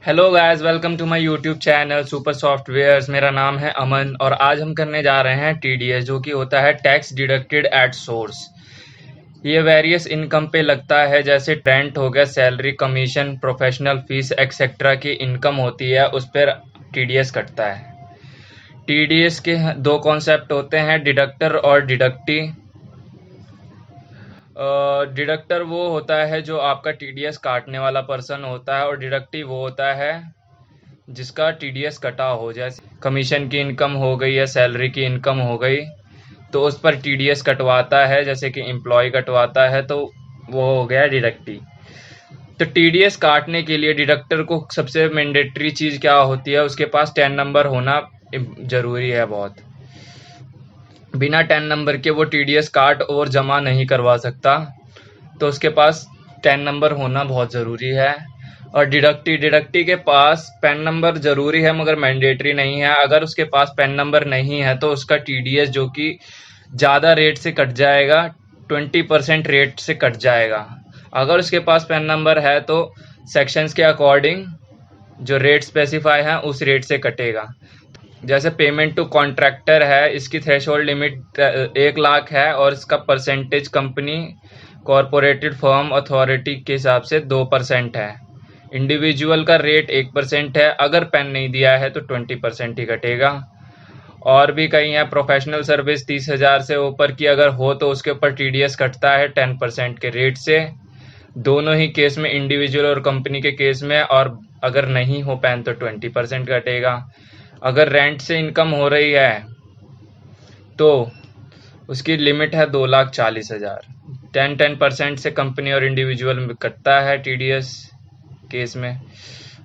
Hello guys, welcome to my YouTube channel super softwares. मेरा नाम है अमन और आज हम करने जा रहे हैं टीडीएस, जो कि होता है टैक्स डिडक्टेड एट सोर्स। ये वेरियस इनकम पे लगता है, जैसे रेंट हो गया, salary, commission, professional fees etcetera की इनकम होती है, उस पर टीडीएस कटता है। टीडीएस के दो कॉन्सेप्ट होते हैं, डिडक्टर और डिडक्टी। डिडक्टर वो होता है जो आपका टीडीएस काटने वाला पर्सन होता है, और डिडक्टी वो होता है जिसका टीडीएस कटा हो, जैसे कमीशन की इनकम हो गई या सैलरी की इनकम हो गई, तो उस पर टीडीएस कटवाता है, जैसे कि एम्प्लॉय कटवाता है, तो वो हो गया डिडक्टी। तो टीडीएस काटने के लिए डिडक्टर को सबसे मैंडेटरी चीज़ क्या होती है, उसके पास टेन नंबर होना ज़रूरी है बहुत। बिना टेन नंबर के वो टीडीएस काट और जमा नहीं करवा सकता, तो उसके पास टेन नंबर होना बहुत ज़रूरी है। और डिडक्टी के पास पैन नंबर ज़रूरी है मगर मैंडेटरी नहीं है। अगर उसके पास पैन नंबर नहीं है तो उसका टीडीएस जो कि ज़्यादा रेट से कट जाएगा, 20% रेट से कट जाएगा। अगर उसके पास पैन नंबर है तो सेक्शंस के अकॉर्डिंग जो रेट स्पेसिफाई है उस रेट से कटेगा। जैसे पेमेंट टू कॉन्ट्रैक्टर है, इसकी थ्रेशोल्ड लिमिट 1 लाख है और इसका परसेंटेज कंपनी, कॉरपोरेटेड फर्म, अथॉरिटी के हिसाब से 2% है। इंडिविजुअल का रेट 1% है। अगर पेन नहीं दिया है तो 20% ही कटेगा। और भी कई हैं, प्रोफेशनल सर्विस 30,000 से ऊपर की अगर हो तो उसके ऊपर टीडीएस कटता है 10% के रेट से, दोनों ही केस में, इंडिविजुअल और कंपनी के केस में। और अगर नहीं हो पैन तो 20% कटेगा। अगर रेंट से इनकम हो रही है तो उसकी लिमिट है 2,40,000। 10% से कंपनी और इंडिविजुअल में कटता है टीडीएस केस में,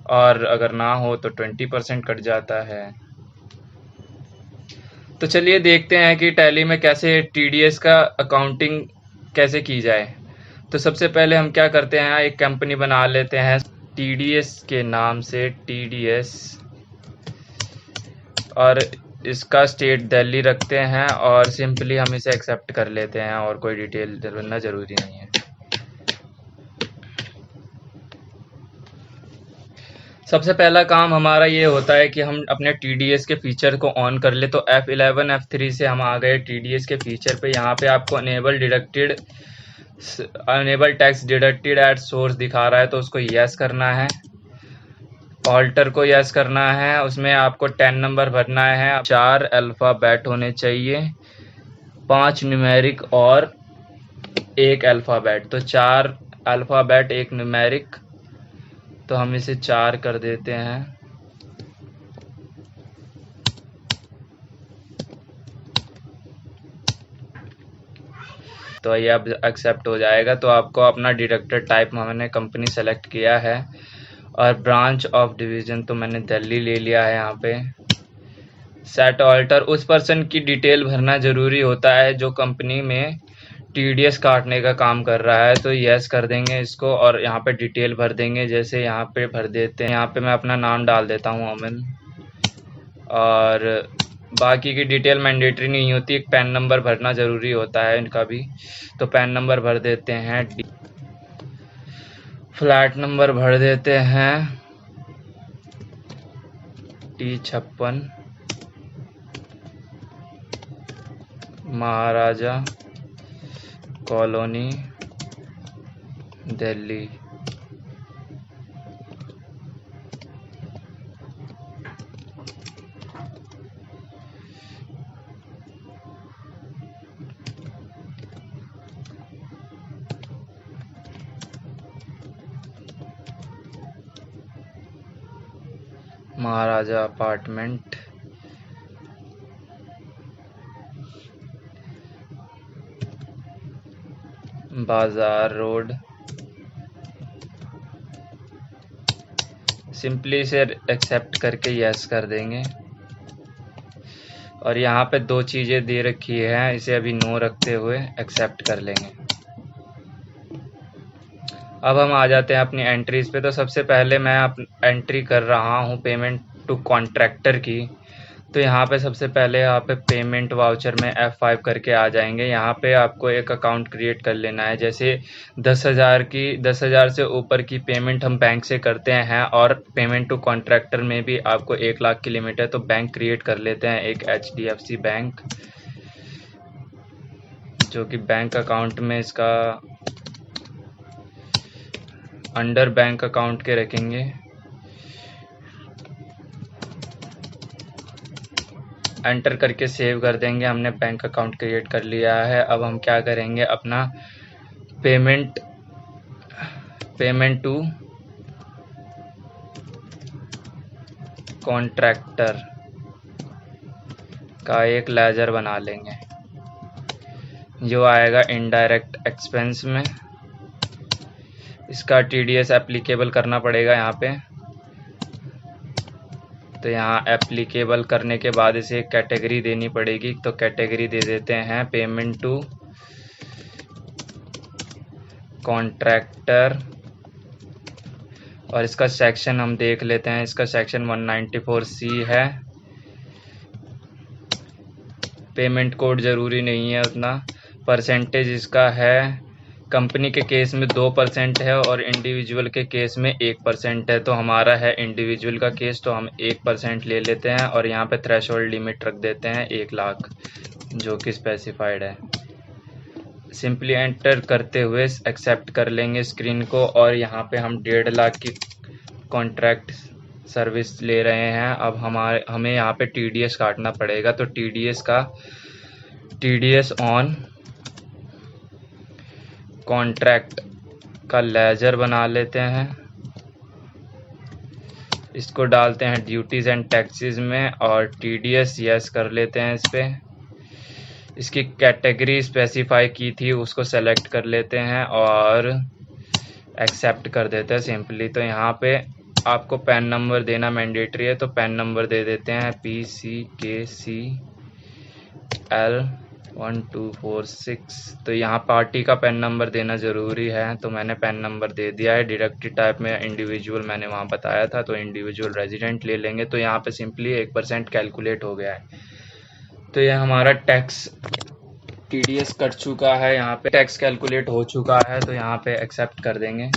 और अगर ना हो तो 20% कट जाता है। तो चलिए देखते हैं कि टैली में कैसे टीडीएस का अकाउंटिंग कैसे की जाए। तो सबसे पहले हम क्या करते हैं, एक कंपनी बना लेते हैं टीडीएस के नाम से, टीडीएस, और इसका स्टेट दिल्ली रखते हैं और सिंपली हम इसे एक्सेप्ट कर लेते हैं, और कोई डिटेल भरना ज़रूरी नहीं है। सबसे पहला काम हमारा ये होता है कि हम अपने टीडीएस के फीचर को ऑन कर ले। तो F11 F3 से हम आ गए टीडीएस के फीचर पे। यहाँ पे आपको enable tax deducted at source दिखा रहा है, तो उसको यस करना है। ऑल्टर को यस करना है। उसमें आपको 10 नंबर भरना है, 4 अल्फ़ाबेट होने चाहिए, 5 न्यूमेरिक और 1 अल्फ़ाबेट। तो 4 अल्फ़ाबेट 1 न्यूमेरिक, तो हम इसे 4 कर देते हैं। तो ये अब एक्सेप्ट हो जाएगा। तो आपको अपना डिडक्टर टाइप हमने कंपनी सेलेक्ट किया है, और ब्रांच ऑफ डिवीज़न तो मैंने दिल्ली ले लिया है। यहाँ पे सेट ऑल्टर, उस पर्सन की डिटेल भरना ज़रूरी होता है जो कंपनी में टीडीएस काटने का काम कर रहा है। तो यस कर देंगे इसको, और यहाँ पे डिटेल भर देंगे, जैसे यहाँ पे भर देते हैं। यहाँ पे मैं अपना नाम डाल देता हूँ, अमन। और बाकी की डिटेल मैंडेटरी नहीं होती, एक पैन नंबर भरना ज़रूरी होता है इनका भी। तो पैन नंबर भर देते हैं, फ्लैट नंबर भर देते हैं T56, महाराजा कॉलोनी, दिल्ली। महाराजा अपार्टमेंट, बाजार रोड। सिंपली इसे एक्सेप्ट करके यस कर देंगे। और यहाँ पे 2 चीज़ें दे रखी है, इसे अभी नो रखते हुए एक्सेप्ट कर लेंगे। अब हम आ जाते हैं अपनी एंट्रीज पे। तो सबसे पहले मैं एंट्री कर रहा हूँ पेमेंट टू कॉन्ट्रैक्टर की। तो यहाँ पे सबसे पहले यहाँ पे पेमेंट वाउचर में F5 करके आ जाएंगे। यहाँ पे आपको एक अकाउंट क्रिएट कर लेना है। जैसे 10,000 से ऊपर की पेमेंट हम बैंक से करते हैं और पेमेंट टू कॉन्ट्रैक्टर में भी आपको 1 लाख की लिमिट है, तो बैंक क्रिएट कर लेते हैं एक HDFC बैंक, जो कि बैंक अकाउंट में इसका अंडर बैंक अकाउंट के रखेंगे। एंटर करके सेव कर देंगे। हमने बैंक अकाउंट क्रिएट कर लिया है। अब हम क्या करेंगे, अपना पेमेंट टू कॉन्ट्रैक्टर का एक लेजर बना लेंगे, जो आएगा इनडायरेक्ट एक्सपेंस में। इसका TDS एप्लीकेबल करना पड़ेगा यहाँ पे। तो यहाँ एप्लीकेबल करने के बाद इसे कैटेगरी देनी पड़ेगी, तो कैटेगरी दे देते हैं पेमेंट टू कॉन्ट्रैक्टर। और इसका सेक्शन हम देख लेते हैं। इसका सेक्शन 194C है। पेमेंट कोड ज़रूरी नहीं है उतना। परसेंटेज इसका है, कंपनी के केस में 2% है और इंडिविजुअल के केस में 1% है। तो हमारा है इंडिविजुअल का केस, तो हम 1% ले लेते हैं। और यहाँ पे थ्रेशोल्ड लिमिट रख देते हैं 1 लाख, जो कि स्पेसिफाइड है। सिंपली एंटर करते हुए एक्सेप्ट कर लेंगे स्क्रीन को। और यहाँ पे हम 1.5 लाख की कॉन्ट्रैक्ट सर्विस ले रहे हैं। अब हमें यहाँ पे TDS काटना पड़ेगा। तो TDS ऑन कॉन्ट्रैक्ट का लेजर बना लेते हैं। इसको डालते हैं ड्यूटीज़ एंड टैक्सेस में और TDS यस कर लेते हैं इस पर। इसकी कैटेगरी स्पेसिफाई की थी, उसको सेलेक्ट कर लेते हैं और एक्सेप्ट कर देते हैं सिंपली। तो यहाँ पे आपको पैन नंबर देना मैंडेटरी है, तो पैन नंबर दे देते हैं PCKCL1246। तो यहाँ पार्टी का पैन नंबर देना ज़रूरी है, तो मैंने पैन नंबर दे दिया है। डायरेक्टरी टाइप में इंडिविजुअल मैंने वहाँ बताया था, तो इंडिविजुअल रेजिडेंट ले लेंगे। तो यहाँ पे सिंपली 1% कैलकुलेट हो गया है। तो ये हमारा टैक्स TDS कट चुका है, यहाँ पे टैक्स कैलकुलेट हो चुका है। तो यहाँ पे एक्सेप्ट कर देंगे।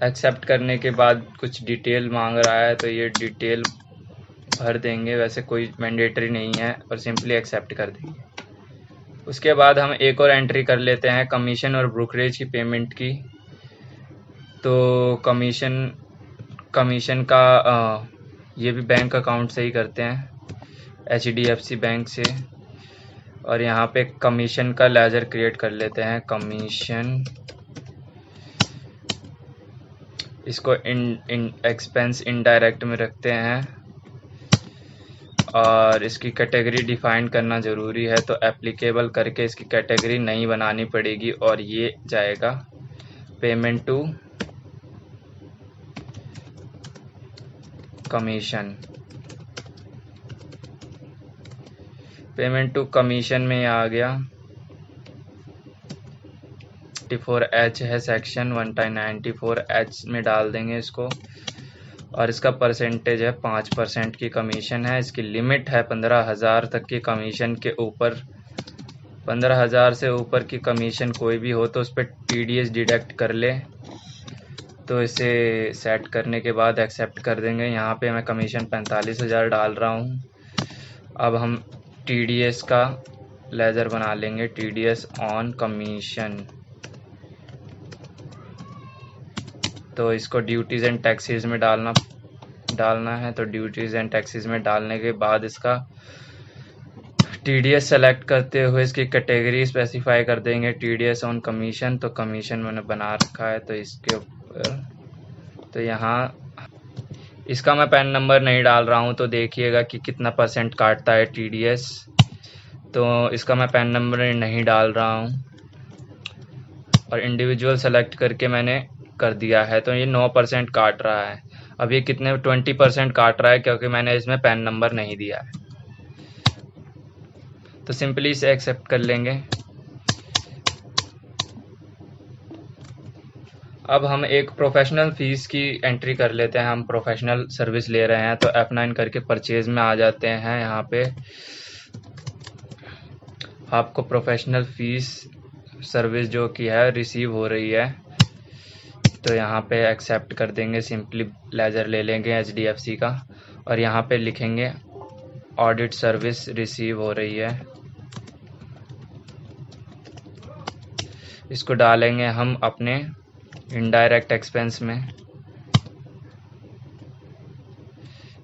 एक्सेप्ट करने के बाद कुछ डिटेल मांग रहा है, तो ये डिटेल भर देंगे। वैसे कोई मैंडेटरी नहीं है, और सिंपली एक्सेप्ट कर देंगे। उसके बाद हम एक और एंट्री कर लेते हैं कमीशन और ब्रोकरेज की पेमेंट की। तो कमीशन का ये भी बैंक अकाउंट से ही करते हैं, HDFC बैंक से। और यहाँ पे कमीशन का लेजर क्रिएट कर लेते हैं, कमीशन। इसको एक्सपेंस इनडायरेक्ट में रखते हैं और इसकी कैटेगरी डिफाइन करना ज़रूरी है। तो एप्लीकेबल करके इसकी कैटेगरी नहीं बनानी पड़ेगी और ये जाएगा payment to commission. Payment to commission में आ गया। 94H है सेक्शन, 194H में डाल देंगे इसको। और इसका परसेंटेज है 5% की कमीशन है। इसकी लिमिट है 15,000 तक की कमीशन के ऊपर। 15,000 से ऊपर की कमीशन कोई भी हो तो उस पर TDS डिडक्ट कर ले। तो इसे सेट करने के बाद एक्सेप्ट कर देंगे। यहाँ पे मैं कमीशन 45,000 डाल रहा हूँ। अब हम TDS का लेजर बना लेंगे, TDS ऑन कमीशन। तो इसको ड्यूटीज़ एंड टैक्सेस में डालना है। तो ड्यूटीज़ एंड टैक्सेस में डालने के बाद इसका TDS सेलेक्ट करते हुए इसकी कैटेगरी स्पेसिफाई कर देंगे, TDS ऑन कमीशन। तो कमीशन मैंने बना रखा है, तो इसके ऊपर तो यहाँ इसका मैं पैन नंबर नहीं डाल रहा हूँ। तो देखिएगा कि कितना % काटता है TDS। तो इसका मैं पैन नंबर नहीं डाल रहा हूँ और इंडिविजुअल सेलेक्ट करके मैंने कर दिया है। तो ये 9% काट रहा है। अब ये कितने 20% काट रहा है, क्योंकि मैंने इसमें पैन नंबर नहीं दिया है। तो सिंपली इसे एक्सेप्ट कर लेंगे। अब हम एक प्रोफेशनल फीस की एंट्री कर लेते हैं। हम प्रोफेशनल सर्विस ले रहे हैं तो F9 करके परचेज में आ जाते हैं। यहाँ पे आपको प्रोफेशनल फीस सर्विस जो की है रिसीव हो रही है, तो यहाँ पे एक्सेप्ट कर देंगे। सिंपली लेजर ले लेंगे HDFC का और यहाँ पे लिखेंगे ऑडिट सर्विस रिसीव हो रही है। इसको डालेंगे हम अपने इनडायरेक्ट एक्सपेंस में।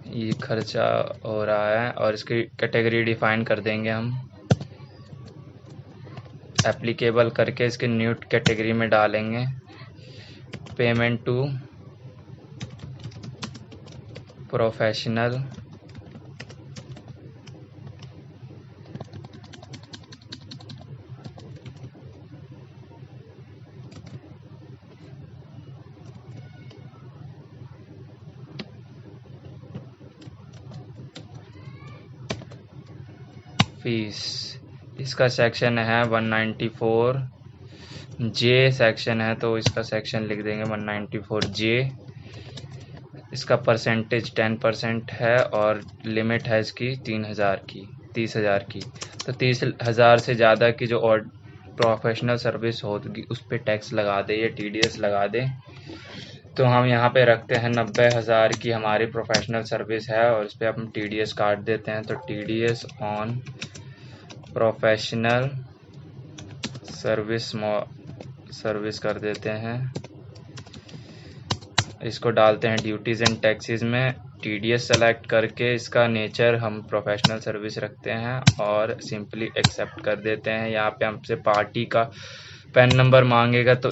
ये खर्चा हो रहा है और इसकी कैटेगरी डिफाइन कर देंगे हम। एप्लीकेबल करके इसके न्यू कैटेगरी में डालेंगे पेमेंट टू प्रोफेशनल फीस। इसका सेक्शन है 194 जे सेक्शन है, तो इसका सेक्शन लिख देंगे 194 जे। इसका परसेंटेज 10% है और लिमिट है इसकी 3000 की। तो 30,000 से ज़्यादा की जो और प्रोफेशनल सर्विस होगी उस पर टैक्स लगा दे, ये TDS लगा दे। तो हम यहाँ पे रखते हैं 90,000 की हमारी प्रोफेशनल सर्विस है और इस पर हम TDS काट देते हैं। तो TDS ऑन प्रोफेशनल सर्विस कर देते हैं। इसको डालते हैं ड्यूटीज़ एंड टैक्सेस में। TDS सेलेक्ट करके इसका नेचर हम प्रोफेशनल सर्विस रखते हैं और सिंपली एक्सेप्ट कर देते हैं। यहाँ पे हमसे पार्टी का पैन नंबर मांगेगा, तो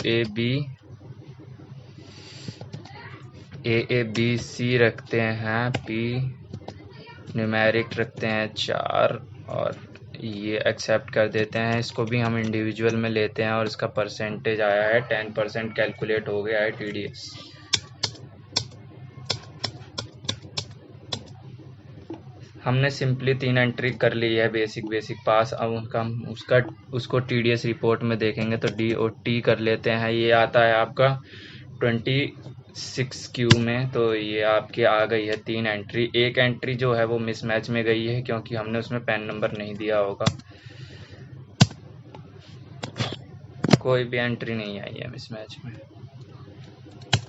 AABC रखते हैं, P न्यूमेरिक रखते हैं 4 और ये एक्सेप्ट कर देते हैं। इसको भी हम इंडिविजुअल में लेते हैं और इसका परसेंटेज आया है 10% कैलकुलेट हो गया है TDS। हमने सिंपली 3 एंट्री कर ली है बेसिक पास। अब उसको TDS रिपोर्ट में देखेंगे तो DOT कर लेते हैं। ये आता है आपका 26Q में, तो ये आपकी आ गई है 3 एंट्री। एक एंट्री जो है वो मिसमैच में गई है क्योंकि हमने उसमें पैन नंबर नहीं दिया होगा। कोई भी एंट्री नहीं आई है मिसमैच में,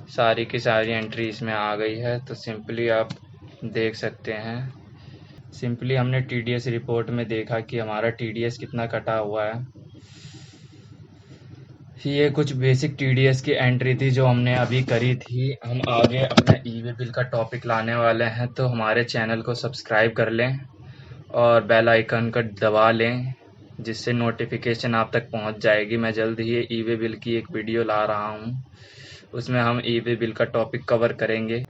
सारी की सारी एंट्री इसमें आ गई है। तो सिंपली आप देख सकते हैं, सिंपली हमने TDS रिपोर्ट में देखा कि हमारा TDS कितना कटा हुआ है। ये कुछ बेसिक TDS की एंट्री थी जो हमने अभी करी थी। हम आगे अपना ई-वे बिल का टॉपिक लाने वाले हैं, तो हमारे चैनल को सब्सक्राइब कर लें और बेल आइकन को दबा लें, जिससे नोटिफिकेशन आप तक पहुंच जाएगी। मैं जल्द ही ई-वे बिल की एक वीडियो ला रहा हूं, उसमें हम ई-वे बिल का टॉपिक कवर करेंगे।